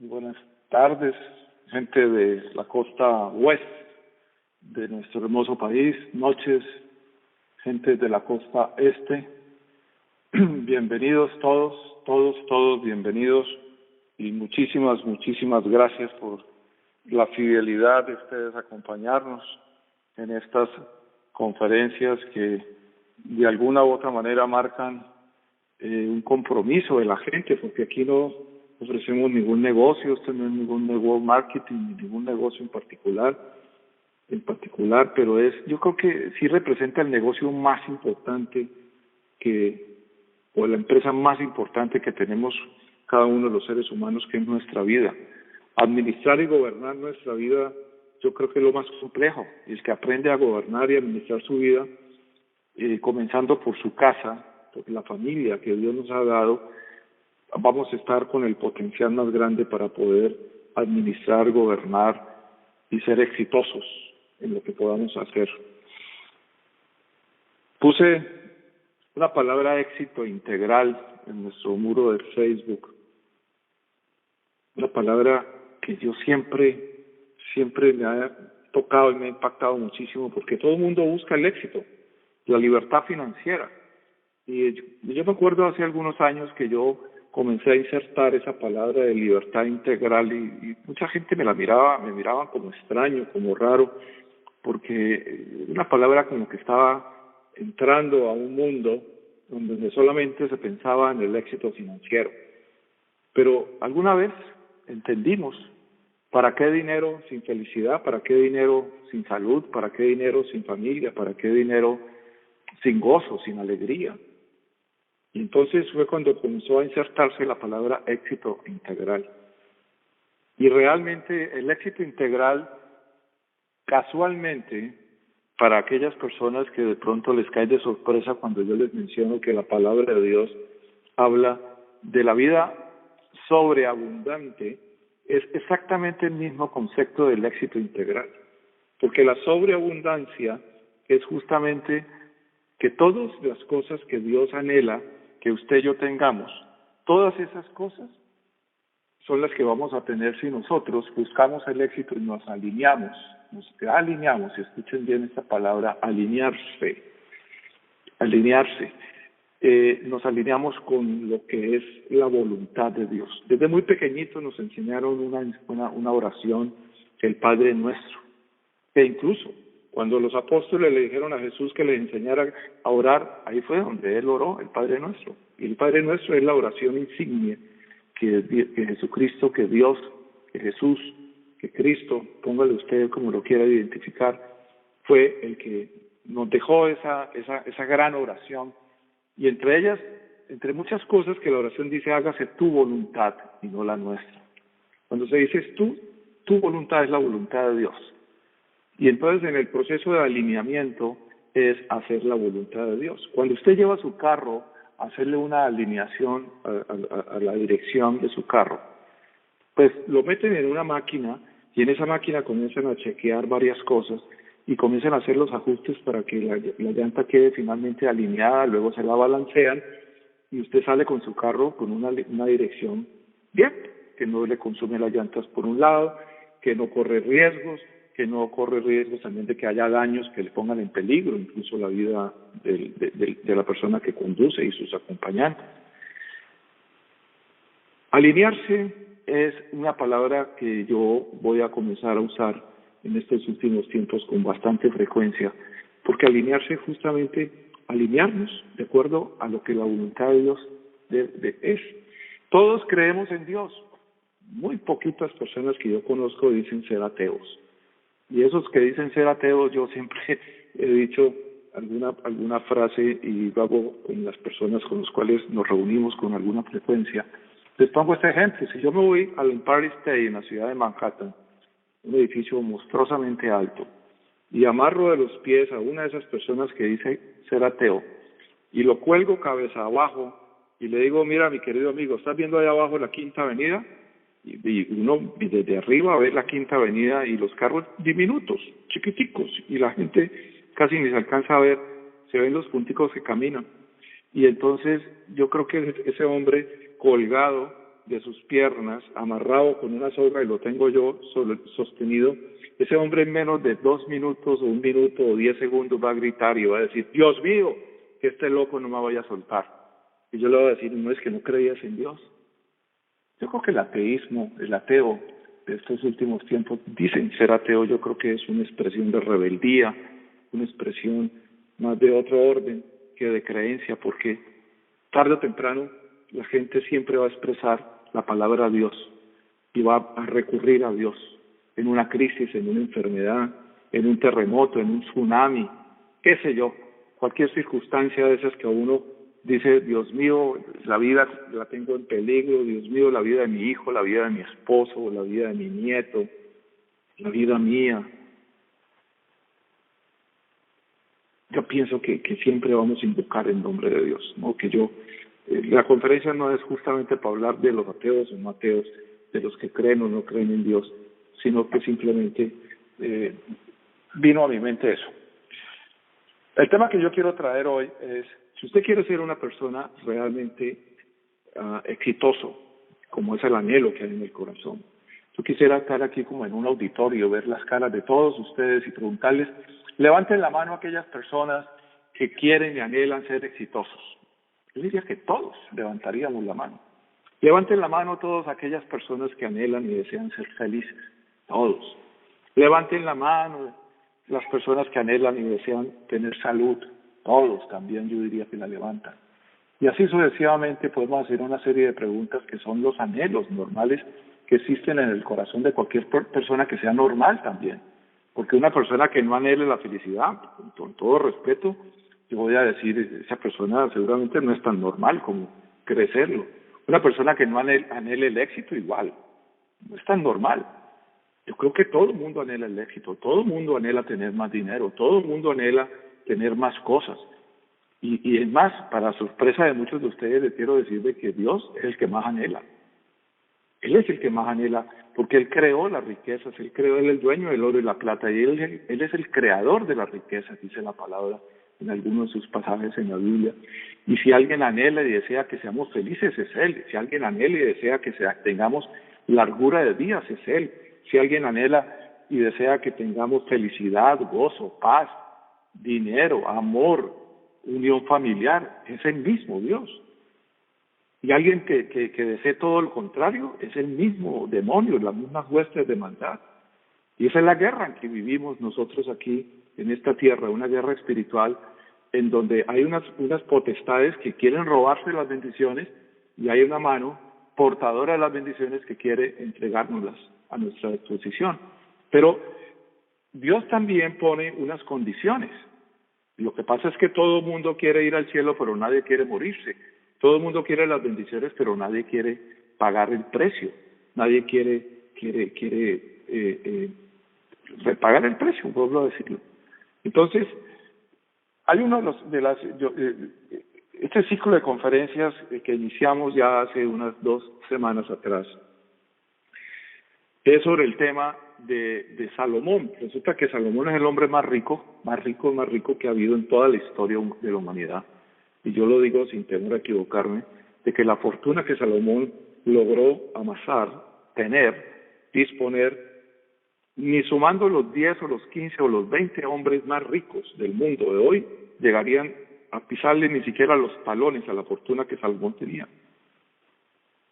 Buenas tardes, gente de la costa oeste de nuestro hermoso país, noches, gente de la costa este. Bienvenidos todos bienvenidos y muchísimas gracias por la fidelidad de ustedes a acompañarnos en estas conferencias que de alguna u otra manera marcan un compromiso de la gente, porque aquí no ofrecemos ningún negocio, esto no es ningún network marketing, ningún negocio en particular, pero yo creo que sí representa el negocio más importante o la empresa más importante que tenemos cada uno de los seres humanos, que es nuestra vida. Administrar y gobernar nuestra vida, yo creo que es lo más complejo. El que aprende a gobernar y administrar su vida, comenzando por su casa, por la familia que Dios nos ha dado, vamos a estar con el potencial más grande para poder administrar, gobernar y ser exitosos en lo que podamos hacer. Puse una palabra éxito integral en nuestro muro de Facebook, una palabra que yo siempre me ha tocado y me ha impactado muchísimo, porque todo el mundo busca el éxito, la libertad financiera. Y yo me acuerdo hace algunos años que yo comencé a insertar esa palabra de libertad integral y mucha gente me miraban como extraño, como raro, porque una palabra como que estaba entrando a un mundo donde solamente se pensaba en el éxito financiero. Pero alguna vez entendimos para qué dinero sin felicidad, para qué dinero sin salud, para qué dinero sin familia, para qué dinero sin gozo, sin alegría. Y entonces fue cuando comenzó a insertarse la palabra éxito integral. Y realmente el éxito integral, casualmente, para aquellas personas que de pronto les cae de sorpresa cuando yo les menciono que la palabra de Dios habla de la vida sobreabundante, es exactamente el mismo concepto del éxito integral. Porque la sobreabundancia es justamente que todas las cosas que Dios anhela que usted y yo tengamos, todas esas cosas son las que vamos a tener si nosotros buscamos el éxito y nos alineamos, y escuchen bien esta palabra, alinearse, nos alineamos con lo que es la voluntad de Dios. Desde muy pequeñitos nos enseñaron una oración, el Padre Nuestro, que incluso cuando los apóstoles le dijeron a Jesús que les enseñara a orar, ahí fue donde él oró, el Padre Nuestro. Y el Padre Nuestro es la oración insignia que Jesucristo, que Dios, que Jesús, que Cristo, póngale usted como lo quiera identificar, fue el que nos dejó esa gran oración. Y entre ellas, entre muchas cosas que la oración dice, hágase tu voluntad y no la nuestra. Cuando se dice tu voluntad es la voluntad de Dios. Y entonces en el proceso de alineamiento es hacer la voluntad de Dios. Cuando usted lleva su carro a hacerle una alineación a la dirección de su carro, pues lo meten en una máquina y en esa máquina comienzan a chequear varias cosas y comienzan a hacer los ajustes para que la llanta quede finalmente alineada, luego se la balancean y usted sale con su carro con una dirección bien, que no le consume las llantas por un lado, que no corre riesgos también de que haya daños que le pongan en peligro, incluso la vida de la persona que conduce y sus acompañantes. Alinearse es una palabra que yo voy a comenzar a usar en estos últimos tiempos con bastante frecuencia, porque alinearse es justamente alinearnos de acuerdo a lo que la voluntad de Dios es. Todos creemos en Dios. Muy poquitas personas que yo conozco dicen ser ateos. Y esos que dicen ser ateos, yo siempre he dicho alguna frase y lo hago con las personas con las cuales nos reunimos con alguna frecuencia. Les pongo este ejemplo. Si yo me voy al Empire State en la ciudad de Manhattan, un edificio monstruosamente alto, y amarro de los pies a una de esas personas que dice ser ateo, y lo cuelgo cabeza abajo, y le digo, mira mi querido amigo, ¿estás viendo allá abajo la Quinta Avenida? Y uno desde arriba ve la Quinta Avenida y los carros diminutos, chiquiticos, y la gente casi ni se alcanza a ver, se ven los punticos que caminan. Y entonces yo creo que ese hombre colgado de sus piernas, amarrado con una soga, y lo tengo yo sostenido, ese hombre en menos de 2 minutos o 1 minuto o 10 segundos va a gritar y va a decir, Dios mío, que este loco no me vaya a soltar. Y yo le voy a decir, no, es que no creías en Dios. Yo creo que el ateísmo, el ateo de estos últimos tiempos, dicen ser ateo, yo creo que es una expresión de rebeldía, una expresión más de otro orden que de creencia, porque tarde o temprano la gente siempre va a expresar la palabra de Dios y va a recurrir a Dios en una crisis, en una enfermedad, en un terremoto, en un tsunami, qué sé yo, cualquier circunstancia de esas que uno dice, Dios mío, la vida la tengo en peligro, Dios mío, la vida de mi hijo, la vida de mi esposo, la vida de mi nieto, la vida mía. Yo pienso que siempre vamos a invocar el nombre de Dios, ¿no? La conferencia no es justamente para hablar de los ateos o no ateos, de los que creen o no creen en Dios, sino que simplemente vino a mi mente eso. El tema que yo quiero traer hoy es, si usted quiere ser una persona realmente exitoso, como es el anhelo que hay en el corazón, yo quisiera estar aquí como en un auditorio, ver las caras de todos ustedes y preguntarles, levanten la mano a aquellas personas que quieren y anhelan ser exitosos. Yo diría que todos levantaríamos la mano. Levanten la mano todas aquellas personas que anhelan y desean ser felices. Todos. Levanten la mano las personas que anhelan y desean tener salud. Todos también yo diría que la levantan. Y así sucesivamente podemos hacer una serie de preguntas que son los anhelos normales que existen en el corazón de cualquier persona que sea normal también. Porque una persona que no anhele la felicidad, con todo respeto, yo voy a decir, esa persona seguramente no es tan normal como crecerlo. Una persona que no anhele el éxito, igual, no es tan normal. Yo creo que todo el mundo anhela el éxito, todo el mundo anhela tener más dinero, todo el mundo anhela tener más cosas. Y es más, para sorpresa de muchos de ustedes, les quiero decir de que Dios es el que más anhela. Él es el que más anhela, porque Él creó las riquezas, Él es el dueño del oro y la plata, y Él es el creador de las riquezas, dice la palabra en algunos de sus pasajes en la Biblia. Y si alguien anhela y desea que seamos felices, es Él. Si alguien anhela y desea que tengamos largura de días, es Él. Si alguien anhela y desea que tengamos felicidad, gozo, paz, dinero, amor, unión familiar, es el mismo Dios. Y alguien que desee todo lo contrario, es el mismo demonio, las mismas huestes de maldad. Y esa es la guerra en que vivimos nosotros aquí en esta tierra, una guerra espiritual en donde hay unas potestades que quieren robarse las bendiciones y hay una mano portadora de las bendiciones que quiere entregárnoslas a nuestra disposición. Pero Dios también pone unas condiciones. Lo que pasa es que todo el mundo quiere ir al cielo, pero nadie quiere morirse. Todo el mundo quiere las bendiciones, pero nadie quiere pagar el precio. Nadie quiere pagar el precio, vuelvo a decirlo. Entonces, hay este ciclo de conferencias que iniciamos ya hace unas 2 semanas atrás, es sobre el tema de Salomón. Resulta que Salomón es el hombre más rico que ha habido en toda la historia de la humanidad. Y yo lo digo sin temor a equivocarme, de que la fortuna que Salomón logró amasar, disponer, ni sumando los 10 o los 15 o los 20 hombres más ricos del mundo de hoy, llegarían a pisarle ni siquiera los talones a la fortuna que Salomón tenía.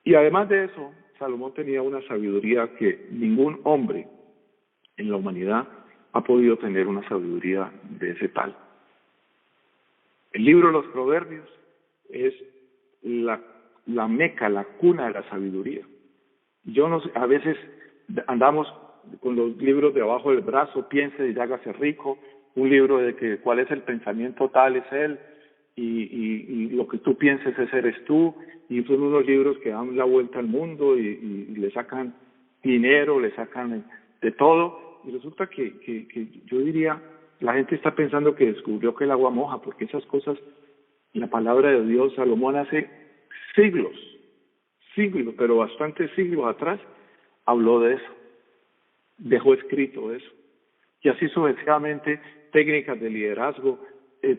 Y además de eso, Salomón tenía una sabiduría que ningún hombre en la humanidad ha podido tener, una sabiduría de ese tal. El libro de los Proverbios es la meca, la cuna de la sabiduría. Yo no sé, a veces andamos con los libros debajo del brazo, piense y hágase rico, un libro de que cuál es el pensamiento tal es él, y lo que tú pienses ese eres tú, y son unos libros que dan la vuelta al mundo y le sacan dinero, le sacan de todo, y resulta que yo diría, la gente está pensando que descubrió que el agua moja, porque esas cosas, la palabra de Dios, Salomón hace siglos, pero bastantes siglos atrás, habló de eso, dejó escrito eso. Y así sucesivamente, técnicas de liderazgo,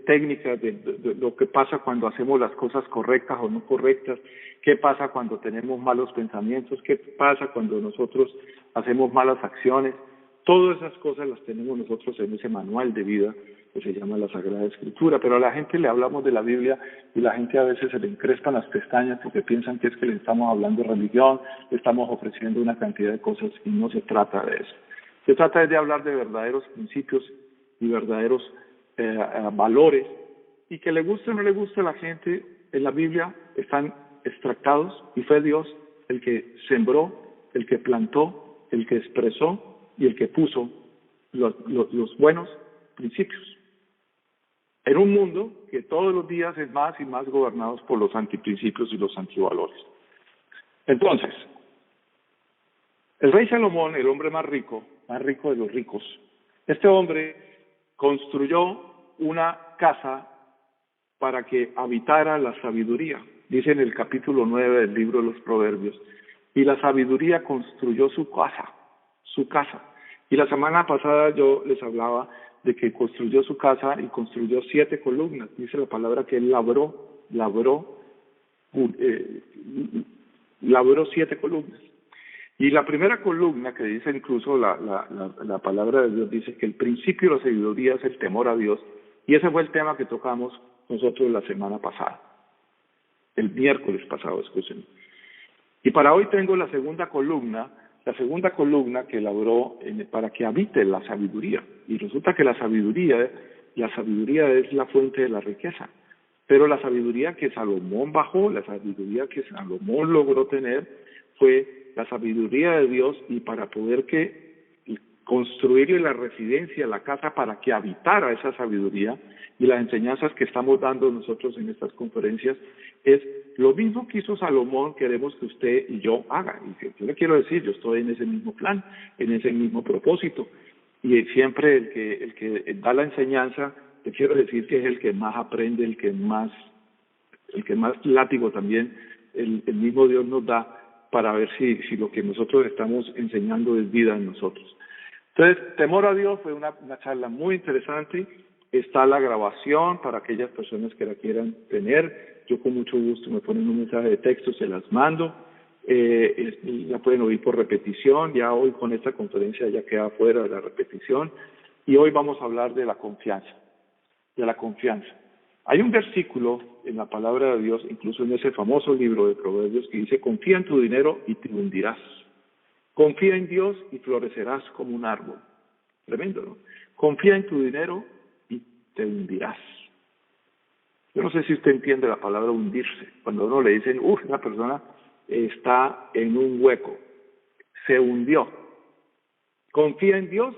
técnicas de lo que pasa cuando hacemos las cosas correctas o no correctas, qué pasa cuando tenemos malos pensamientos, qué pasa cuando nosotros hacemos malas acciones. Todas esas cosas las tenemos nosotros en ese manual de vida que se llama la Sagrada Escritura, pero a la gente le hablamos de la Biblia y la gente a veces se le encrespan las pestañas porque piensan que es que le estamos hablando de religión, le estamos ofreciendo una cantidad de cosas y no se trata de eso. Se trata de hablar de verdaderos principios y verdaderos valores, y que le guste o no le guste a la gente, en la Biblia están extractados y fue Dios el que sembró, el que plantó, el que expresó y el que puso los buenos principios. En un mundo que todos los días es más y más gobernados por los antiprincipios y los antivalores. Entonces, el rey Salomón, el hombre más rico de los ricos, este hombre construyó una casa para que habitara la sabiduría. Dice en el capítulo 9 del libro de los Proverbios, y la sabiduría construyó su casa. Y la semana pasada yo les hablaba de que construyó su casa y construyó 7 columnas. Dice la palabra que él labró 7 columnas. Y la primera columna, que dice incluso la palabra de Dios, dice que el principio de la sabiduría es el temor a Dios, y ese fue el tema que tocamos nosotros la semana pasada, el miércoles pasado, escúchenme. Y para hoy tengo la segunda columna que elaboró para que habite la sabiduría. Y resulta que la sabiduría es la fuente de la riqueza. Pero la sabiduría que Salomón bajó, la sabiduría que Salomón logró tener, fue la sabiduría de Dios, y para poder construirle la residencia, la casa, para que habitara esa sabiduría, y las enseñanzas que estamos dando nosotros en estas conferencias es lo mismo que hizo Salomón, queremos que usted y yo haga. Y yo le quiero decir, yo estoy en ese mismo plan, en ese mismo propósito, y siempre el que da la enseñanza, te quiero decir que es el que más aprende, el que más látigo también el mismo Dios nos da para ver si lo que nosotros estamos enseñando es vida en nosotros. Entonces, temor a Dios fue una charla muy interesante. Está la grabación para aquellas personas que la quieran tener. Yo con mucho gusto me ponen un mensaje de texto, se las mando. La pueden oír por repetición. Ya hoy con esta conferencia ya queda fuera de la repetición. Y hoy vamos a hablar de la confianza. Hay un versículo en la palabra de Dios, incluso en ese famoso libro de Proverbios, que dice: confía en tu dinero y te hundirás. Confía en Dios y florecerás como un árbol. Tremendo, ¿no? Confía en tu dinero y te hundirás. Yo no sé si usted entiende la palabra hundirse. Cuando a uno le dicen, una persona está en un hueco, se hundió. Confía en Dios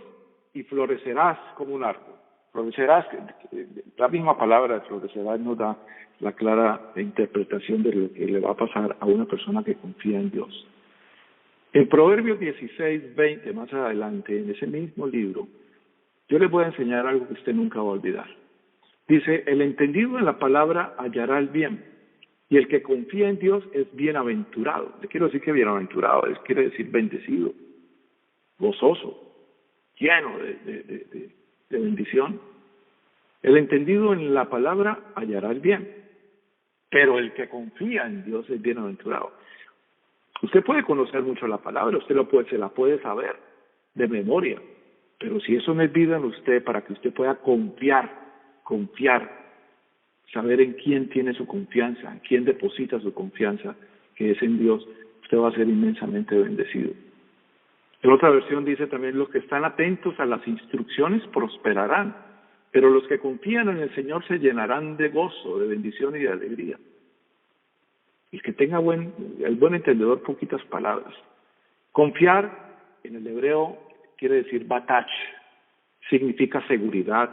y florecerás como un árbol. Florecerás, la misma palabra de florecerás nos da la clara interpretación de lo que le va a pasar a una persona que confía en Dios. En Proverbios 16:20, más adelante, en ese mismo libro, yo les voy a enseñar algo que usted nunca va a olvidar. Dice: el entendido en la palabra hallará el bien, y el que confía en Dios es bienaventurado. Le quiero decir que bienaventurado quiere decir bendecido, gozoso, lleno de bendición. El entendido en la palabra hallará el bien, pero el que confía en Dios es bienaventurado. Usted puede conocer mucho la palabra, se la puede saber de memoria, pero si eso no es vida en usted, para que usted pueda confiar, saber en quién tiene su confianza, en quién deposita su confianza, que es en Dios, usted va a ser inmensamente bendecido. En otra versión dice también: los que están atentos a las instrucciones prosperarán, pero los que confían en el Señor se llenarán de gozo, de bendición y de alegría. El que tenga el buen entendedor, poquitas palabras. Confiar, en el hebreo, quiere decir batach, significa seguridad.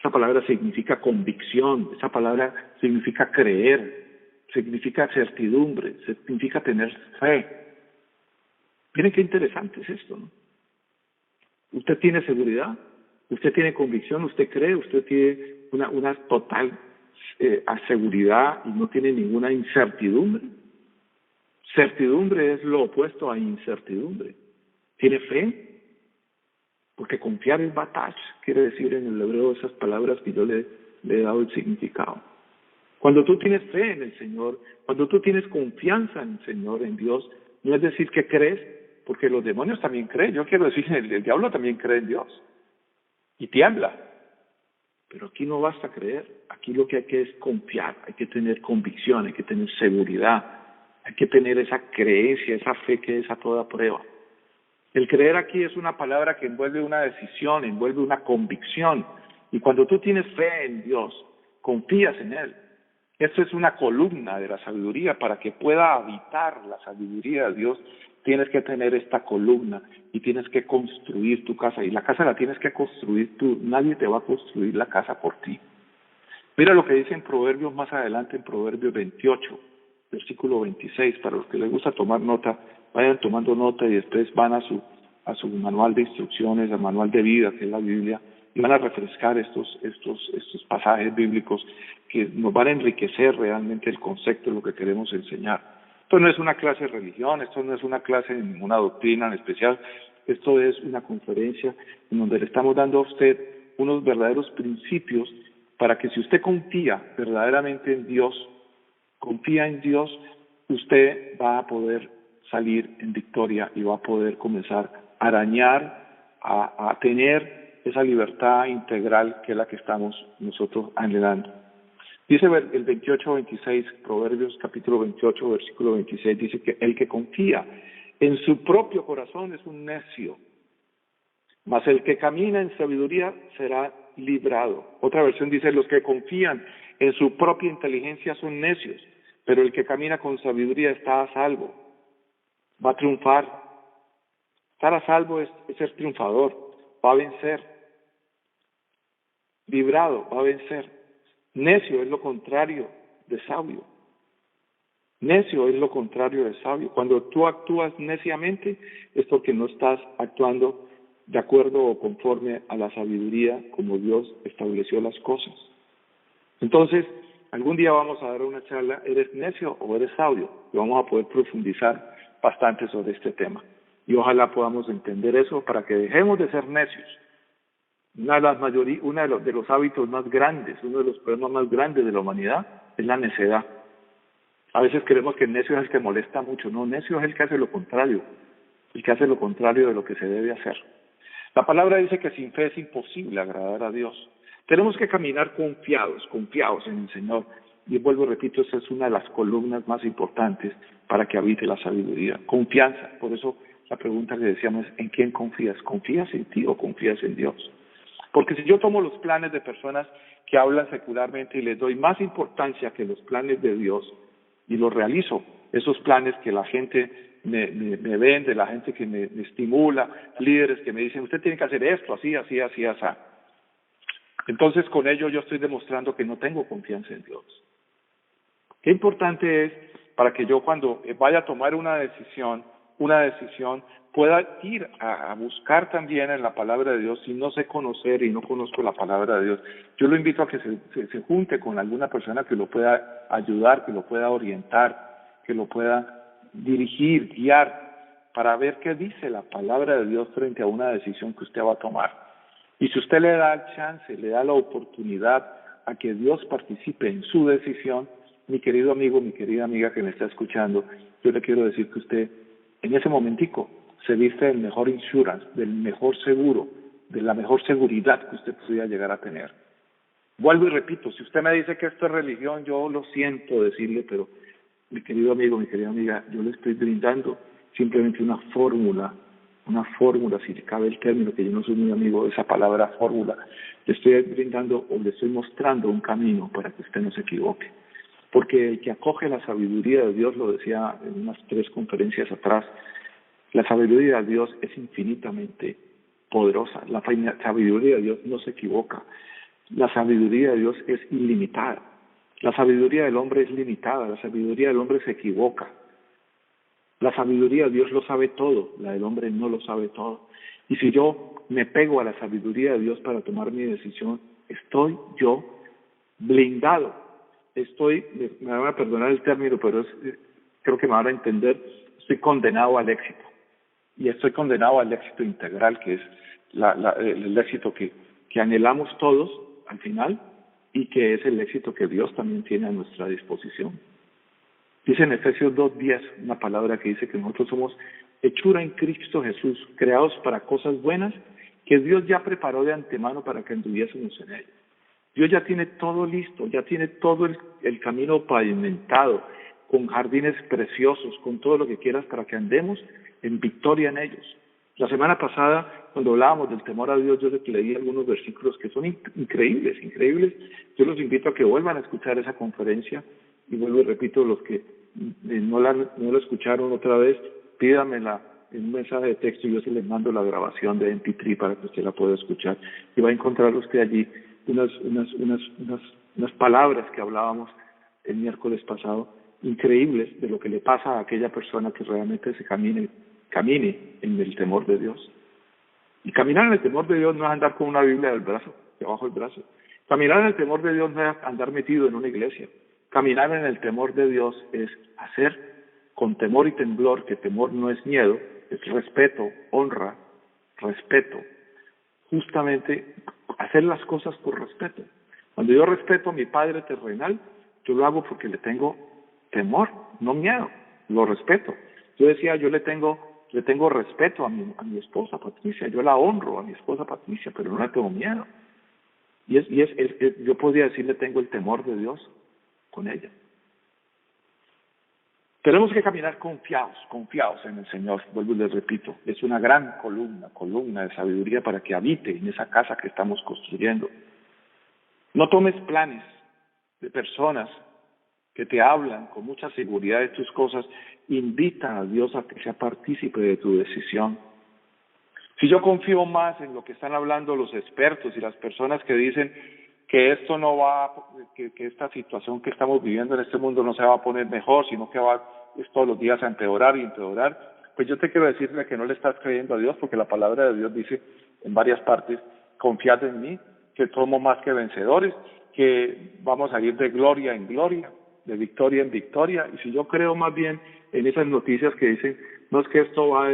Esa palabra significa convicción, esa palabra significa creer, significa certidumbre, significa tener fe. Miren qué interesante es esto, ¿no? Usted tiene seguridad, usted tiene convicción, usted cree, usted tiene una total seguridad y no tiene ninguna incertidumbre. Certidumbre es lo opuesto a incertidumbre. Tiene fe, porque confiar es batach, quiere decir en el hebreo esas palabras que yo le le he dado el significado. Cuando tú tienes fe en el Señor, cuando tú tienes confianza en el Señor, en Dios, no es decir que crees, porque los demonios también creen. Yo quiero decir, el diablo también cree en Dios y tiembla. Pero aquí no basta creer, aquí lo que hay que es confiar, hay que tener convicción, hay que tener seguridad, hay que tener esa creencia, esa fe que es a toda prueba. El creer aquí es una palabra que envuelve una decisión, envuelve una convicción. Y cuando tú tienes fe en Dios, confías en Él. Esto es una columna de la sabiduría. Para que pueda habitar la sabiduría de Dios, tienes que tener esta columna y tienes que construir tu casa. Y la casa la tienes que construir tú. Nadie te va a construir la casa por ti. Mira lo que dice en Proverbios más adelante, en Proverbios 28, versículo 26. Para los que les gusta tomar nota, vayan tomando nota y después van a su manual de instrucciones, al manual de vida, que es la Biblia, y van a refrescar estos pasajes bíblicos que nos van a enriquecer realmente el concepto de lo que queremos enseñar. Esto no es una clase de religión, esto no es una clase de ninguna doctrina en especial, esto es una conferencia en donde le estamos dando a usted unos verdaderos principios para que si usted confía verdaderamente en Dios, confía en Dios, usted va a poder salir en victoria y va a poder comenzar a arañar, a tener esa libertad integral que es la que estamos nosotros anhelando. Dice el 28-26, Proverbios capítulo 28, versículo 26, dice que el que confía en su propio corazón es un necio, mas el que camina en sabiduría será librado. Otra versión dice, los que confían en su propia inteligencia son necios, pero el que camina con sabiduría está a salvo, va a triunfar. Estar a salvo es ser triunfador, va a vencer. Librado, va a vencer. Necio es lo contrario de sabio. Necio es lo contrario de sabio. Cuando tú actúas neciamente es porque no estás actuando de acuerdo o conforme a la sabiduría como Dios estableció las cosas. Entonces, algún día vamos a dar una charla, ¿eres necio o eres sabio? Y vamos a poder profundizar bastante sobre este tema. Y ojalá podamos entender eso para que dejemos de ser necios. Uno de los hábitos más grandes, uno de los problemas más grandes de la humanidad es la necedad. A veces creemos que el necio es el que molesta mucho. No, necio es el que hace lo contrario, el que hace lo contrario de lo que se debe hacer. La palabra dice que sin fe es imposible agradar a Dios. Tenemos que caminar confiados en el Señor. Y vuelvo y repito, esa es una de las columnas más importantes para que habite la sabiduría. Confianza. Por eso la pregunta que decíamos es, ¿en quién confías? ¿Confías en ti o confías en Dios? Porque si yo tomo los planes de personas que hablan secularmente y les doy más importancia que los planes de Dios y los realizo, esos planes que la gente me vende, la gente que me estimula, líderes que me dicen, usted tiene que hacer esto, así, así, así, así. Entonces con ello yo estoy demostrando que no tengo confianza en Dios. Qué importante es para que yo cuando vaya a tomar una decisión, pueda ir a buscar también en la palabra de Dios. Si no sé conocer y no conozco la palabra de Dios, yo lo invito a que se junte con alguna persona que lo pueda ayudar, que lo pueda orientar, que lo pueda dirigir, guiar, para ver qué dice la palabra de Dios frente a una decisión que usted va a tomar. Y si usted le da el chance, le da la oportunidad a que Dios participe en su decisión, mi querido amigo, mi querida amiga que me está escuchando, yo le quiero decir que usted en ese momentico se viste del mejor insurance, del mejor seguro, de la mejor seguridad que usted pudiera llegar a tener. Vuelvo y repito, si usted me dice que esto es religión, yo lo siento decirle, pero mi querido amigo, mi querida amiga, yo le estoy brindando simplemente una fórmula, si le cabe el término, que yo no soy muy amigo de esa palabra fórmula, le estoy brindando o le estoy mostrando un camino para que usted no se equivoque. Porque el que acoge la sabiduría de Dios, lo decía en unas 3 conferencias atrás, la sabiduría de Dios es infinitamente poderosa. La sabiduría de Dios no se equivoca. La sabiduría de Dios es ilimitada. La sabiduría del hombre es limitada. La sabiduría del hombre se equivoca. La sabiduría de Dios lo sabe todo. La del hombre no lo sabe todo. Y si yo me pego a la sabiduría de Dios para tomar mi decisión, estoy yo blindado. Me van a perdonar el término, pero creo que me van a entender, estoy condenado al éxito. Y estoy condenado al éxito integral, que es el éxito que anhelamos todos al final, y que es el éxito que Dios también tiene a nuestra disposición. Dice en Efesios 2:10 una palabra que dice que nosotros somos hechura en Cristo Jesús, creados para cosas buenas que Dios ya preparó de antemano para que anduviésemos en ellas. Dios ya tiene todo listo, ya tiene todo el camino pavimentado, con jardines preciosos, con todo lo que quieras para que andemos en victoria en ellos. La semana pasada, cuando hablábamos del temor a Dios, yo les leí algunos versículos que son increíbles, increíbles. Yo los invito a que vuelvan a escuchar esa conferencia, y vuelvo y repito, los que no la escucharon otra vez, pídamela en un mensaje de texto y yo se les mando la grabación de MP3 para que usted la pueda escuchar. Y va a encontrar usted allí unas palabras que hablábamos el miércoles pasado, increíbles de lo que le pasa a aquella persona que realmente se camine en el temor de Dios. Y caminar en el temor de Dios no es andar con una Biblia debajo del brazo. Caminar en el temor de Dios no es andar metido en una iglesia. Caminar en el temor de Dios es hacer con temor y temblor, que temor no es miedo, es respeto, honra, respeto. Justamente hacer las cosas por respeto. Cuando yo respeto a mi Padre terrenal, yo lo hago porque le tengo temor, no miedo, lo respeto. Yo decía, yo le tengo respeto a mi esposa Patricia, yo la honro a mi esposa Patricia, pero no le tengo miedo. Yo podría decirle, tengo el temor de Dios con ella. Tenemos que caminar confiados en el Señor. Vuelvo y les repito, es una gran columna de sabiduría para que habite en esa casa que estamos construyendo. No tomes planes de personas que te hablan con mucha seguridad de tus cosas. Invita a Dios a que sea partícipe de tu decisión. Si yo confío más en lo que están hablando los expertos y las personas que dicen que esto no va, que esta situación que estamos viviendo en este mundo no se va a poner mejor, sino que va todos los días a empeorar y empeorar, pues yo te quiero decirle que no le estás creyendo a Dios, porque la palabra de Dios dice en varias partes, confiad en mí, que somos más que vencedores, que vamos a ir de gloria en gloria, de victoria en victoria. Y si yo creo más bien en esas noticias que dicen, no es que esto va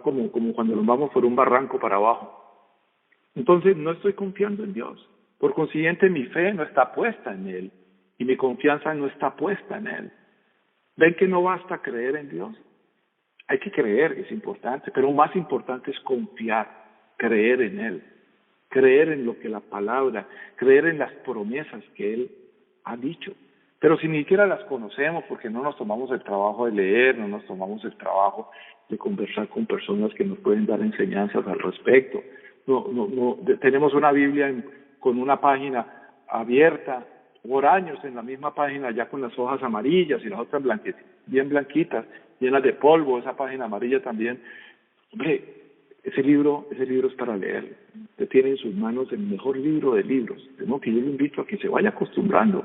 como cuando nos vamos por un barranco para abajo, entonces no estoy confiando en Dios. Por consiguiente, mi fe no está puesta en Él y mi confianza no está puesta en Él. ¿Ven que no basta creer en Dios? Hay que creer, es importante, pero más importante es confiar, creer en Él, creer en lo que la palabra, creer en las promesas que Él ha dicho. Pero si ni siquiera las conocemos, porque no nos tomamos el trabajo de leer, no nos tomamos el trabajo de conversar con personas que nos pueden dar enseñanzas al respecto. Tenemos una Biblia con una página abierta por años en la misma página, ya con las hojas amarillas y las otras bien blanquitas, llenas de polvo, esa página amarilla también. Hombre, ese libro es para leer. Usted tiene en sus manos el mejor libro de libros. De modo que yo le invito a que se vaya acostumbrando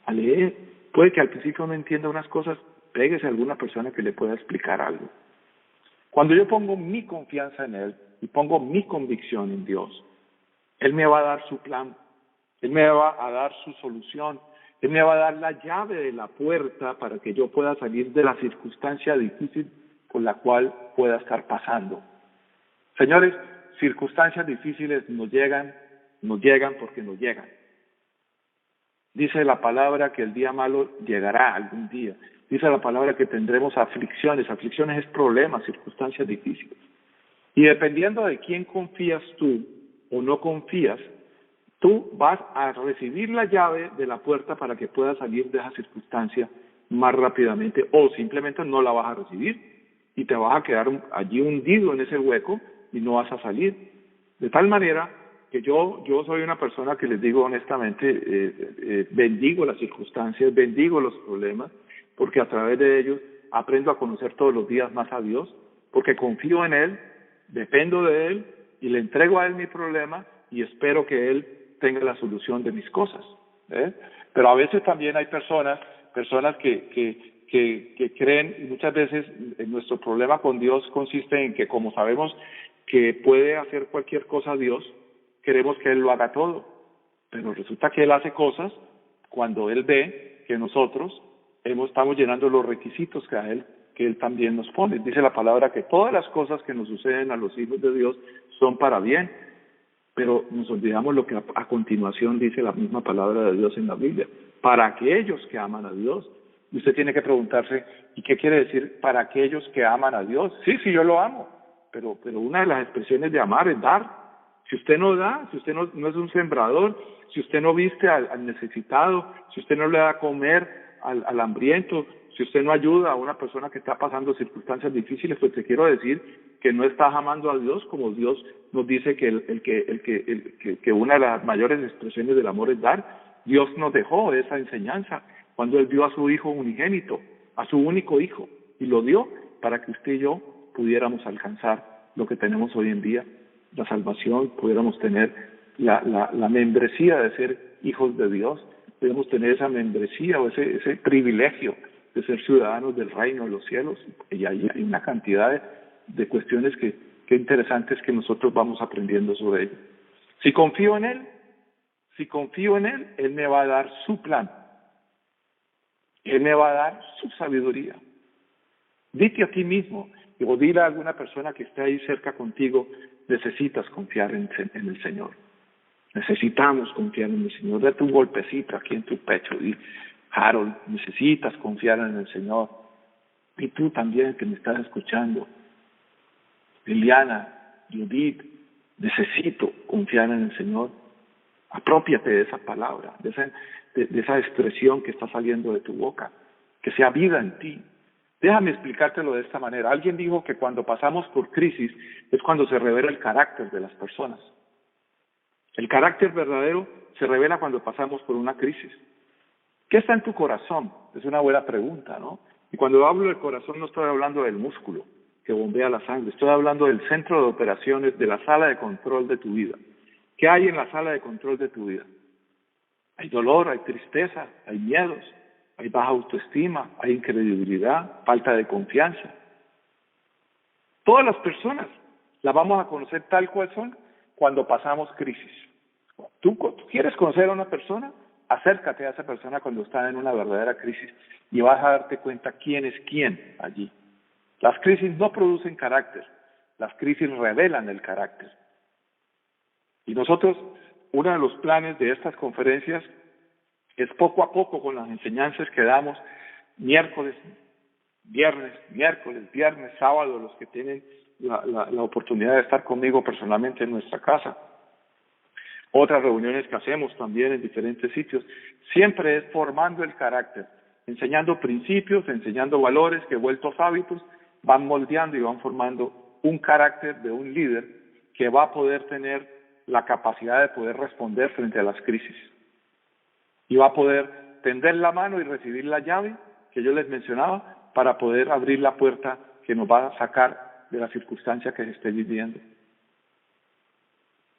a leer. Puede que al principio no entienda unas cosas, péguese a alguna persona que le pueda explicar algo. Cuando yo pongo mi confianza en Él y pongo mi convicción en Dios, Él me va a dar su plan, Él me va a dar su solución, Él me va a dar la llave de la puerta para que yo pueda salir de la circunstancia difícil por la cual pueda estar pasando. Señores, circunstancias difíciles nos llegan porque nos llegan. Dice la palabra que el día malo llegará algún día. Dice la palabra que tendremos aflicciones. Aflicciones es problemas, circunstancias difíciles. Y dependiendo de quién confías tú o no confías, tú vas a recibir la llave de la puerta para que puedas salir de esa circunstancia más rápidamente, o simplemente no la vas a recibir y te vas a quedar allí hundido en ese hueco y no vas a salir. De tal manera que yo soy una persona que les digo honestamente, bendigo las circunstancias, bendigo los problemas, porque a través de ellos aprendo a conocer todos los días más a Dios, porque confío en Él, dependo de Él y le entrego a Él mi problema y espero que Él tenga la solución de mis cosas. Pero a veces también hay personas que creen, y muchas veces nuestro problema con Dios consiste en que, como sabemos que puede hacer cualquier cosa Dios, queremos que Él lo haga todo, pero resulta que Él hace cosas cuando Él ve que nosotros estamos llenando los requisitos que Él también nos pone. Dice la palabra que todas las cosas que nos suceden a los hijos de Dios son para bien. Pero nos olvidamos lo que a continuación dice la misma palabra de Dios en la Biblia. Para aquellos que aman a Dios. Y usted tiene que preguntarse, ¿y qué quiere decir para aquellos que aman a Dios? Sí, sí, yo lo amo. Pero una de las expresiones de amar es dar. Si usted no da, si usted no es un sembrador, si usted no viste al necesitado, si usted no le da a comer al hambriento, si usted no ayuda a una persona que está pasando circunstancias difíciles, pues te quiero decir que no estás amando a Dios como Dios nos dice que una de las mayores expresiones del amor es dar. Dios nos dejó esa enseñanza cuando Él dio a su Hijo unigénito, a su único Hijo, y lo dio para que usted y yo pudiéramos alcanzar lo que tenemos hoy en día, la salvación, pudiéramos tener la membresía de ser hijos de Dios, pudiéramos tener esa membresía o ese privilegio de ser ciudadanos del reino de los cielos. Y hay una cantidad de cuestiones que interesantes que nosotros vamos aprendiendo sobre ello. Si confío en Él, Él me va a dar su plan. Él me va a dar su sabiduría. Dite a ti mismo, o dile a alguna persona que esté ahí cerca contigo, necesitas confiar en el Señor. Necesitamos confiar en el Señor. Date un golpecito aquí en tu pecho y Harold, necesitas confiar en el Señor. Y tú también que me estás escuchando, Liliana, Judith, necesito confiar en el Señor. Aprópiate de esa palabra, de esa expresión que está saliendo de tu boca, que sea vida en ti. Déjame explicártelo de esta manera. Alguien dijo que cuando pasamos por crisis es cuando se revela el carácter de las personas. El carácter verdadero se revela cuando pasamos por una crisis. ¿Qué está en tu corazón? Es una buena pregunta, ¿no? Y cuando hablo del corazón no estoy hablando del músculo que bombea la sangre, estoy hablando del centro de operaciones, de la sala de control de tu vida. ¿Qué hay en la sala de control de tu vida? Hay dolor, hay tristeza, hay miedos, hay baja autoestima, hay incredibilidad, falta de confianza. Todas las personas las vamos a conocer tal cual son cuando pasamos crisis. ¿Tú quieres conocer a una persona? Acércate a esa persona cuando está en una verdadera crisis y vas a darte cuenta quién es quién allí. Las crisis no producen carácter, las crisis revelan el carácter. Y nosotros, uno de los planes de estas conferencias es poco a poco con las enseñanzas que damos miércoles, viernes, sábado, los que tienen la oportunidad de estar conmigo personalmente en nuestra casa. Otras reuniones que hacemos también en diferentes sitios, siempre es formando el carácter, enseñando principios, enseñando valores que vueltos hábitos van moldeando y van formando un carácter de un líder que va a poder tener la capacidad de poder responder frente a las crisis. Y va a poder tender la mano y recibir la llave que yo les mencionaba para poder abrir la puerta que nos va a sacar de la circunstancia que se esté viviendo.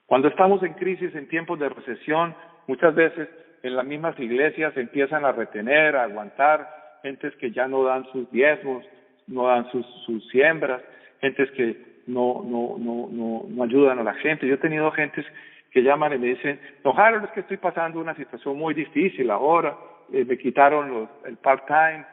Cuando estamos en crisis, en tiempos de recesión, muchas veces en las mismas iglesias empiezan a retener, a aguantar, gentes que ya no dan sus diezmos, no dan sus siembras, gentes que no ayudan a la gente. Yo he tenido gentes que llaman y me dicen, don Harold, es que estoy pasando una situación muy difícil ahora, me quitaron el part-time,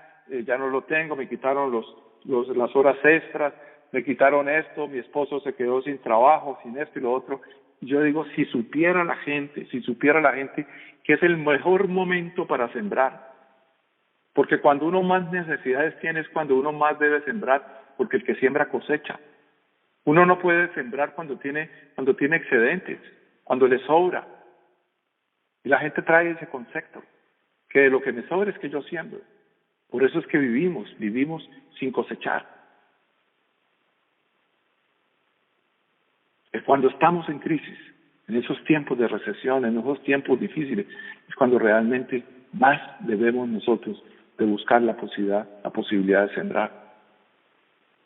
ya no lo tengo, me quitaron las horas extras, me quitaron esto, mi esposo se quedó sin trabajo, sin esto y lo otro. Yo digo, si supiera la gente que es el mejor momento para sembrar, porque cuando uno más necesidades tiene es cuando uno más debe sembrar, porque el que siembra cosecha. Uno no puede sembrar cuando tiene excedentes, cuando le sobra. Y la gente trae ese concepto, que lo que me sobra es que yo siembro. Por eso es que vivimos sin cosechar. Es cuando estamos en crisis, en esos tiempos de recesión, en esos tiempos difíciles, es cuando realmente más debemos nosotros de buscar la posibilidad de sembrar.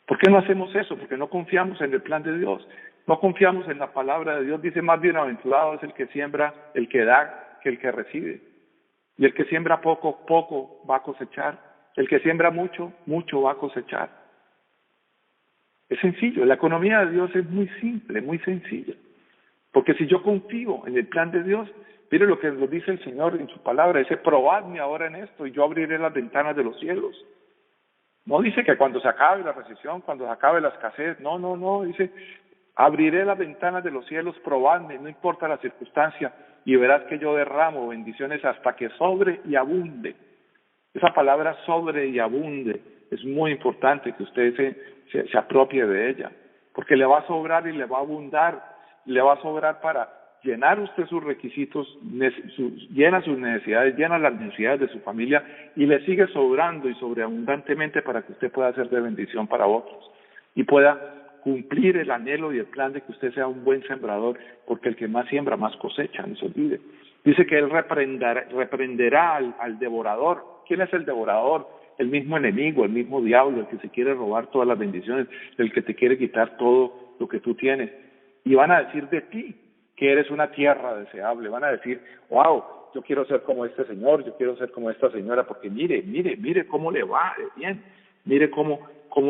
¿Por qué no hacemos eso? Porque no confiamos en el plan de Dios, no confiamos en la palabra de Dios. Dice, más bienaventurado es el que siembra, el que da, que el que recibe. Y el que siembra poco, poco va a cosechar. El que siembra mucho, mucho va a cosechar. Es sencillo, la economía de Dios es muy simple, muy sencilla. Porque si yo confío en el plan de Dios, mire lo que nos dice el Señor en su palabra, dice, probadme ahora en esto y yo abriré las ventanas de los cielos. No dice que cuando se acabe la recesión, cuando se acabe la escasez, no, dice, Abriré las ventanas de los cielos, probadme, no importa la circunstancia, y verás que yo derramo bendiciones hasta que sobre y abunde. Esa palabra sobre y abunde es muy importante que usted se apropie de ella, porque le va a sobrar y le va a abundar, le va a sobrar para llenar usted sus requisitos, llena sus necesidades, llena las necesidades de su familia y le sigue sobrando y sobreabundantemente para que usted pueda ser de bendición para otros y pueda cumplir el anhelo y el plan de que usted sea un buen sembrador, porque el que más siembra, más cosecha, no se olvide. Dice que él reprenderá al devorador. ¿Quién es el devorador? El mismo enemigo, el mismo diablo, el que se quiere robar todas las bendiciones, el que te quiere quitar todo lo que tú tienes. Y van a decir de ti que eres una tierra deseable. Van a decir, wow, yo quiero ser como este señor, yo quiero ser como esta señora, porque mire cómo le va de bien. Mire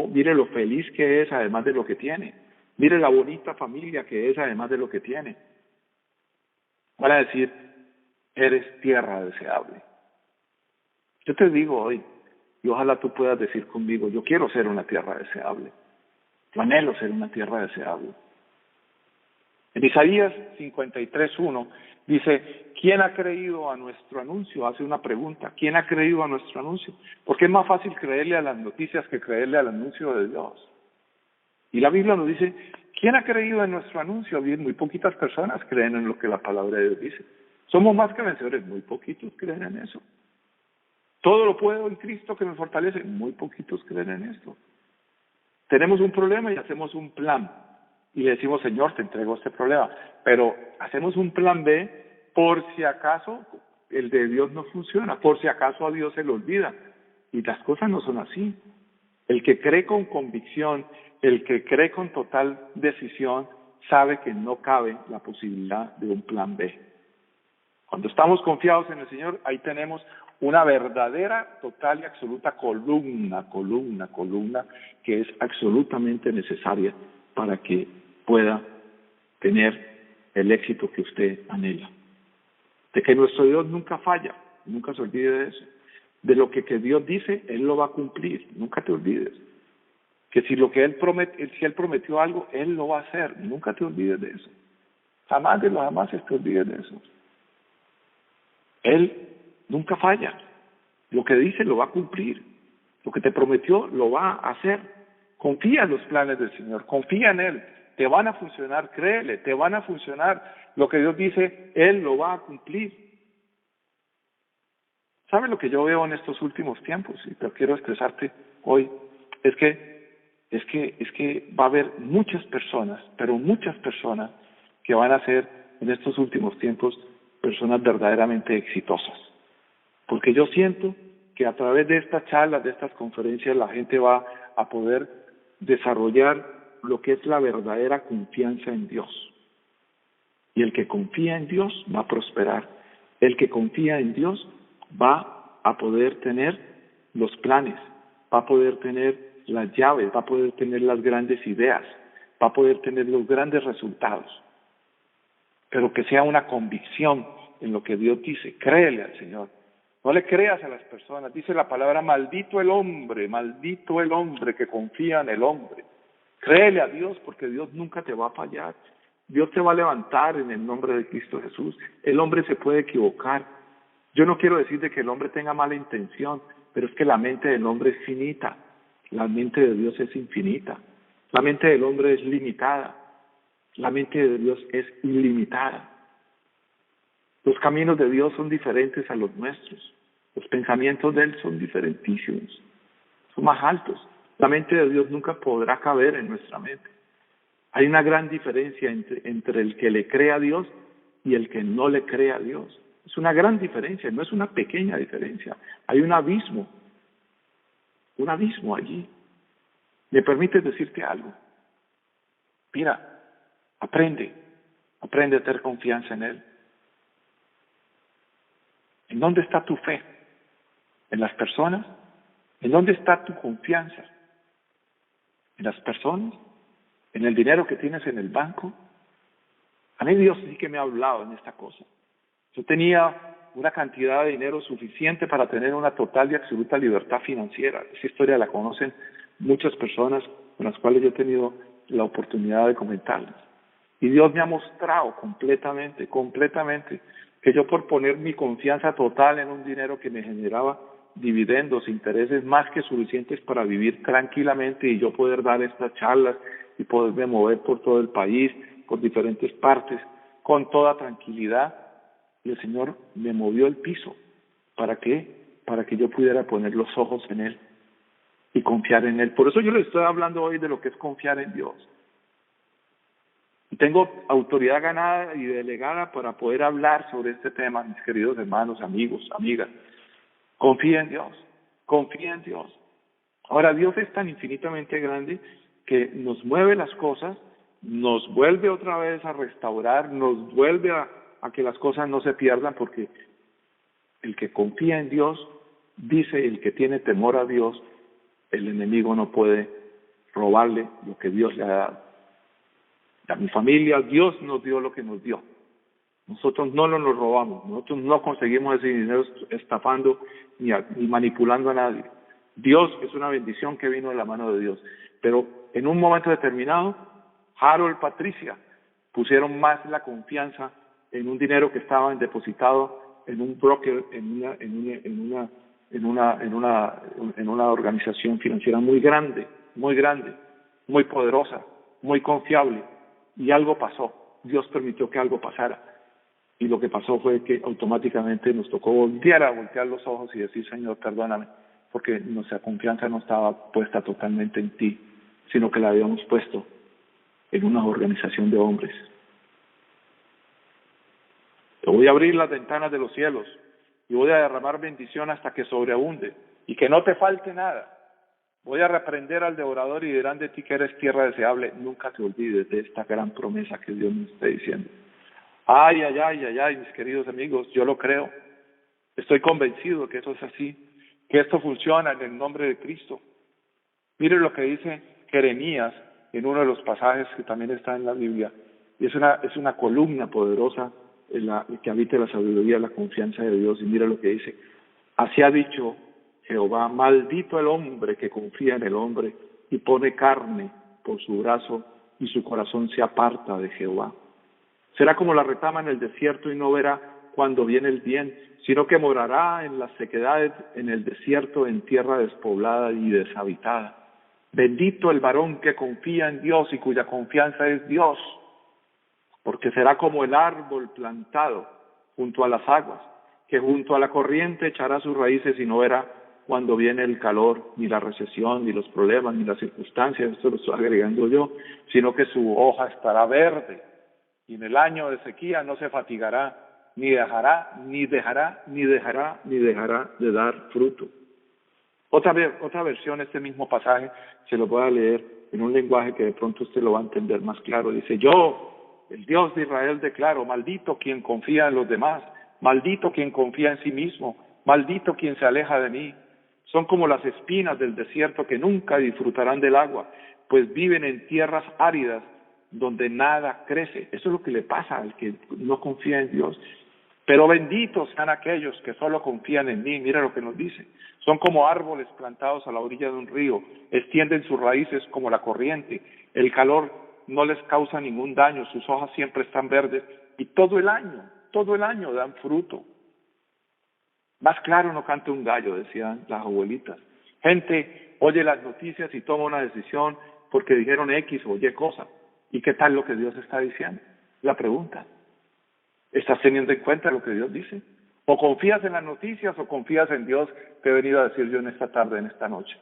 mire lo feliz que es además de lo que tiene. Mire la bonita familia que es además de lo que tiene. Van a decir, eres tierra deseable. Yo te digo hoy, y ojalá tú puedas decir conmigo, yo quiero ser una tierra deseable. Yo anhelo ser una tierra deseable. En Isaías 53:1 dice, ¿quién ha creído a nuestro anuncio? Hace una pregunta, ¿quién ha creído a nuestro anuncio? Porque es más fácil creerle a las noticias que creerle al anuncio de Dios. Y la Biblia nos dice, ¿quién ha creído en nuestro anuncio? Bien, muy poquitas personas creen en lo que la palabra de Dios dice. Somos más que vencedores, muy poquitos creen en eso. Todo lo puedo en Cristo que me fortalece, muy poquitos creen en esto. Tenemos un problema y hacemos un plan. Y le decimos, Señor, te entrego este problema. Pero hacemos un plan B por si acaso el de Dios no funciona, por si acaso a Dios se le olvida. Y las cosas no son así. El que cree con convicción, el que cree con total decisión, sabe que no cabe la posibilidad de un plan B. Cuando estamos confiados en el Señor, ahí tenemos una verdadera, total y absoluta columna, que es absolutamente necesaria para que pueda tener el éxito que usted anhela. De que nuestro Dios nunca falla, nunca se olvide de eso. De lo que Dios dice, Él lo va a cumplir, nunca te olvides. Que si lo que Él prometió algo, Él lo va a hacer, nunca te olvides de eso. Jamás de los jamás te olvides de eso. Él nunca falla. Lo que dice lo va a cumplir. Lo que te prometió lo va a hacer. Confía en los planes del Señor, confía en Él. Te van a funcionar, créele, te van a funcionar. Lo que Dios dice, Él lo va a cumplir. ¿Sabes lo que yo veo en estos últimos tiempos? Y te quiero expresarte hoy. Es que va a haber muchas personas, pero muchas personas que van a ser en estos últimos tiempos personas verdaderamente exitosas. Porque yo siento que a través de estas charlas, de estas conferencias, la gente va a poder desarrollar lo que es la verdadera confianza en Dios. Y el que confía en Dios va a prosperar. El que confía en Dios va a poder tener los planes, va a poder tener las llaves, va a poder tener las grandes ideas, va a poder tener los grandes resultados. Pero que sea una convicción en lo que Dios dice. Créele al Señor. No le creas a las personas. Dice la palabra, maldito el hombre que confía en el hombre. Créele a Dios porque Dios nunca te va a fallar. Dios te va a levantar en el nombre de Cristo Jesús. El hombre se puede equivocar. Yo no quiero decir de que el hombre tenga mala intención, pero es que la mente del hombre es finita. La mente de Dios es infinita. La mente del hombre es limitada. La mente de Dios es ilimitada. Los caminos de Dios son diferentes a los nuestros. Los pensamientos de Él son diferentísimos. Son más altos. La mente de Dios nunca podrá caber en nuestra mente. Hay una gran diferencia entre el que le cree a Dios y el que no le cree a Dios. Es una gran diferencia, no es una pequeña diferencia. Hay un abismo allí. ¿Me permites decirte algo? Mira, aprende a tener confianza en Él. ¿En dónde está tu fe? ¿En las personas? ¿En dónde está tu confianza? ¿En las personas? ¿En el dinero que tienes en el banco? A mí Dios sí que me ha hablado en esta cosa. Yo tenía una cantidad de dinero suficiente para tener una total y absoluta libertad financiera. Esa historia la conocen muchas personas con las cuales yo he tenido la oportunidad de comentarles. Y Dios me ha mostrado completamente, que yo por poner mi confianza total en un dinero que me generaba dividendos, intereses más que suficientes para vivir tranquilamente y yo poder dar estas charlas y poderme mover por todo el país, por diferentes partes, con toda tranquilidad, y el Señor me movió el piso. ¿Para qué? Para que yo pudiera poner los ojos en Él y confiar en Él. Por eso yo les estoy hablando hoy de lo que es confiar en Dios. Y tengo autoridad ganada y delegada para poder hablar sobre este tema, mis queridos hermanos, amigos, amigas. Confía en Dios, confía en Dios. Ahora, Dios es tan infinitamente grande que nos mueve las cosas, nos vuelve otra vez a restaurar, nos vuelve a que las cosas no se pierdan, porque el que confía en Dios, dice el que tiene temor a Dios, el enemigo no puede robarle lo que Dios le ha dado. A mi familia, Dios nos dio lo que nos dio. Nosotros no nos robamos, nosotros no conseguimos ese dinero estafando ni manipulando a nadie. Dios es una bendición que vino de la mano de Dios. Pero en un momento determinado, Harold, Patricia, pusieron más la confianza en un dinero que estaba depositado en un broker, en una organización financiera muy grande, muy poderosa, muy confiable. Y algo pasó. Dios permitió que algo pasara. Y lo que pasó fue que automáticamente nos tocó voltear los ojos y decir, Señor, perdóname, porque nuestra confianza no estaba puesta totalmente en ti, sino que la habíamos puesto en una organización de hombres. Te voy a abrir las ventanas de los cielos y voy a derramar bendición hasta que sobreabunde y que no te falte nada. Voy a reprender al devorador y dirán de ti que eres tierra deseable. Nunca te olvides de esta gran promesa que Dios nos está diciendo. Ay, mis queridos amigos, yo lo creo. Estoy convencido que eso es así, que esto funciona en el nombre de Cristo. Miren lo que dice Jeremías en uno de los pasajes que también está en la Biblia. Y es una columna poderosa que habita la sabiduría, la confianza de Dios. Y mira lo que dice. Así ha dicho Jehová, maldito el hombre que confía en el hombre y pone carne por su brazo y su corazón se aparta de Jehová. Será como la retama en el desierto y no verá cuando viene el bien, sino que morará en las sequedades, en el desierto, en tierra despoblada y deshabitada. Bendito el varón que confía en Dios y cuya confianza es Dios, porque será como el árbol plantado junto a las aguas, que junto a la corriente echará sus raíces y no verá cuando viene el calor, ni la recesión, ni los problemas, ni las circunstancias, esto lo estoy agregando yo, sino que su hoja estará verde, y en el año de sequía no se fatigará, ni dejará de dar fruto. Otra versión, este mismo pasaje, se lo voy a leer en un lenguaje que de pronto usted lo va a entender más claro. Dice, yo, el Dios de Israel, declaro, maldito quien confía en los demás, maldito quien confía en sí mismo, maldito quien se aleja de mí. Son como las espinas del desierto que nunca disfrutarán del agua, pues viven en tierras áridas donde nada crece. Eso es lo que le pasa al que no confía en Dios. Pero benditos sean aquellos que solo confían en mí. Mira lo que nos dice. Son como árboles plantados a la orilla de un río, extienden sus raíces como la corriente. El calor no les causa ningún daño, sus hojas siempre están verdes y todo el año dan fruto. Más claro no canta un gallo, decían las abuelitas. Gente oye las noticias y toma una decisión porque dijeron X o Y cosa. ¿Y qué tal lo que Dios está diciendo? La pregunta. ¿Estás teniendo en cuenta lo que Dios dice? O confías en las noticias o confías en Dios, te he venido a decir yo en esta tarde, en esta noche.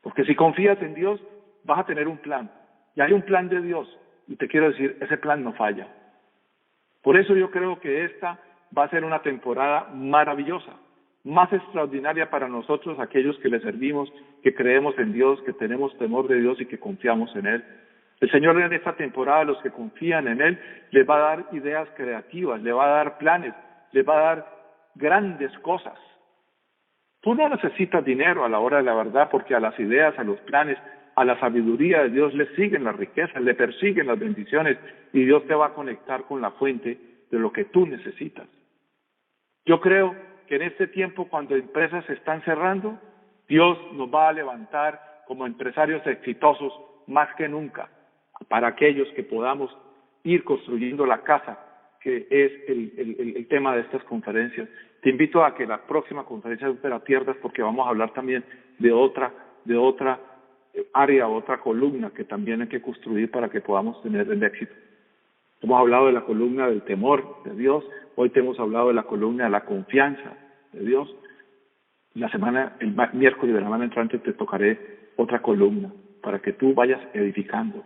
Porque si confías en Dios, vas a tener un plan. Y hay un plan de Dios. Y te quiero decir, ese plan no falla. Por eso yo creo que esta va a ser una temporada maravillosa, más extraordinaria para nosotros, aquellos que le servimos, que creemos en Dios, que tenemos temor de Dios y que confiamos en Él. El Señor en esta temporada, a los que confían en Él, les va a dar ideas creativas, les va a dar planes, les va a dar grandes cosas. Tú no necesitas dinero a la hora de la verdad, porque a las ideas, a los planes, a la sabiduría de Dios le siguen las riquezas, le persiguen las bendiciones y Dios te va a conectar con la fuente de lo que tú necesitas. Yo creo que en este tiempo, cuando empresas se están cerrando, Dios nos va a levantar como empresarios exitosos más que nunca. para aquellos que podamos ir construyendo la casa, que es el tema de estas conferencias. Te invito a que la próxima conferencia no te la pierdas, porque vamos a hablar también de otra área, otra columna que también hay que construir para que podamos tener el éxito. Hemos hablado de la columna del temor de Dios, hoy te hemos hablado de la columna de la confianza de Dios. El miércoles de la semana entrante te tocaré otra columna para que tú vayas edificando.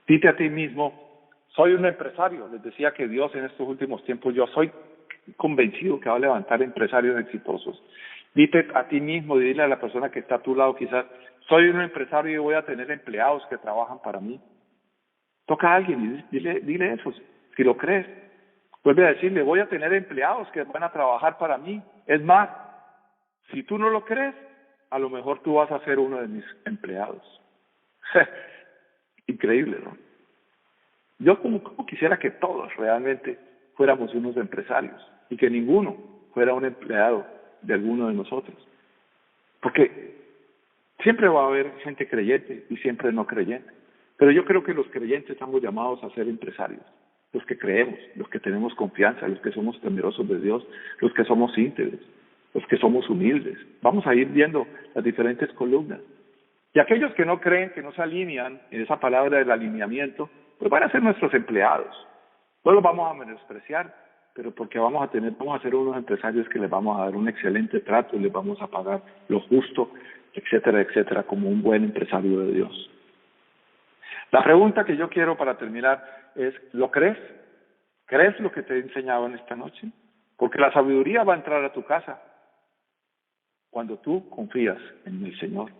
Dite a ti mismo, soy un empresario. Les decía que Dios en estos últimos tiempos, yo soy convencido que va a levantar empresarios exitosos. Dite a ti mismo, dile a la persona que está a tu lado quizás, soy un empresario y voy a tener empleados que trabajan para mí. Toca a alguien y dile eso, si lo crees. Vuelve a decirle, voy a tener empleados que van a trabajar para mí. Es más, si tú no lo crees, a lo mejor tú vas a ser uno de mis empleados. Increíble, ¿no? Yo como quisiera que todos realmente fuéramos unos empresarios y que ninguno fuera un empleado de alguno de nosotros. Porque siempre va a haber gente creyente y siempre no creyente. Pero yo creo que los creyentes estamos llamados a ser empresarios. Los que creemos, los que tenemos confianza, los que somos temerosos de Dios, los que somos íntegros, los que somos humildes. Vamos a ir viendo las diferentes columnas. Y aquellos que no creen, que no se alinean en esa palabra del alineamiento, pues van a ser nuestros empleados. No los vamos a menospreciar, pero porque vamos a ser unos empresarios que les vamos a dar un excelente trato y les vamos a pagar lo justo, etcétera, etcétera, como un buen empresario de Dios. La pregunta que yo quiero para terminar es, ¿lo crees? ¿Crees lo que te he enseñado en esta noche? Porque la sabiduría va a entrar a tu casa cuando tú confías en el Señor.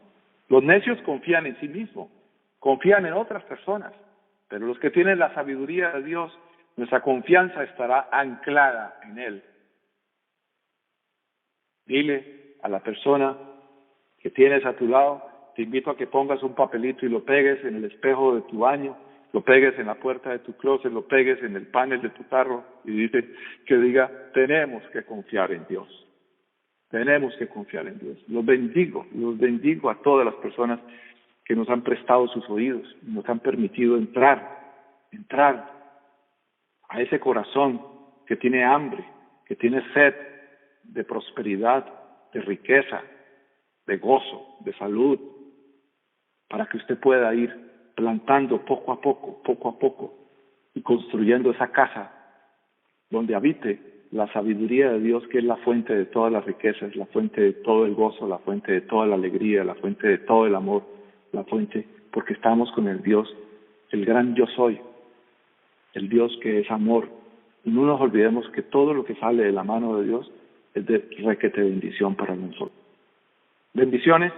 Los necios confían en sí mismos, confían en otras personas, pero los que tienen la sabiduría de Dios, nuestra confianza estará anclada en Él. Dile a la persona que tienes a tu lado, te invito a que pongas un papelito y lo pegues en el espejo de tu baño, lo pegues en la puerta de tu closet, lo pegues en el panel de tu carro y diga, tenemos que confiar en Dios. Tenemos que confiar en Dios. Los bendigo a todas las personas que nos han prestado sus oídos, nos han permitido entrar a ese corazón que tiene hambre, que tiene sed de prosperidad, de riqueza, de gozo, de salud, para que usted pueda ir plantando poco a poco, y construyendo esa casa donde habite la sabiduría de Dios, que es la fuente de todas las riquezas, la fuente de todo el gozo, la fuente de toda la alegría, la fuente de todo el amor, la fuente, porque estamos con el Dios, el gran yo soy, el Dios que es amor. Y no nos olvidemos que todo lo que sale de la mano de Dios es de requete bendición para nosotros. Bendiciones,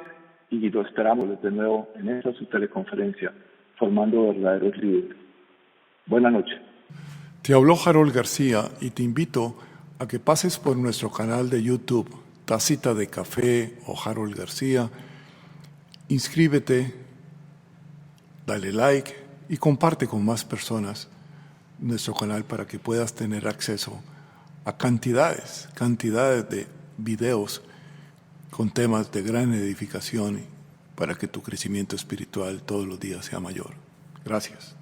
y lo esperamos de nuevo en esta su teleconferencia, Formando Verdaderos Líderes. Buenas noches. Te habló Harold García y te invito a que pases por nuestro canal de YouTube, Tacita de Café o Harold García. Inscríbete, dale like y comparte con más personas nuestro canal para que puedas tener acceso a cantidades de videos con temas de gran edificación para que tu crecimiento espiritual todos los días sea mayor. Gracias.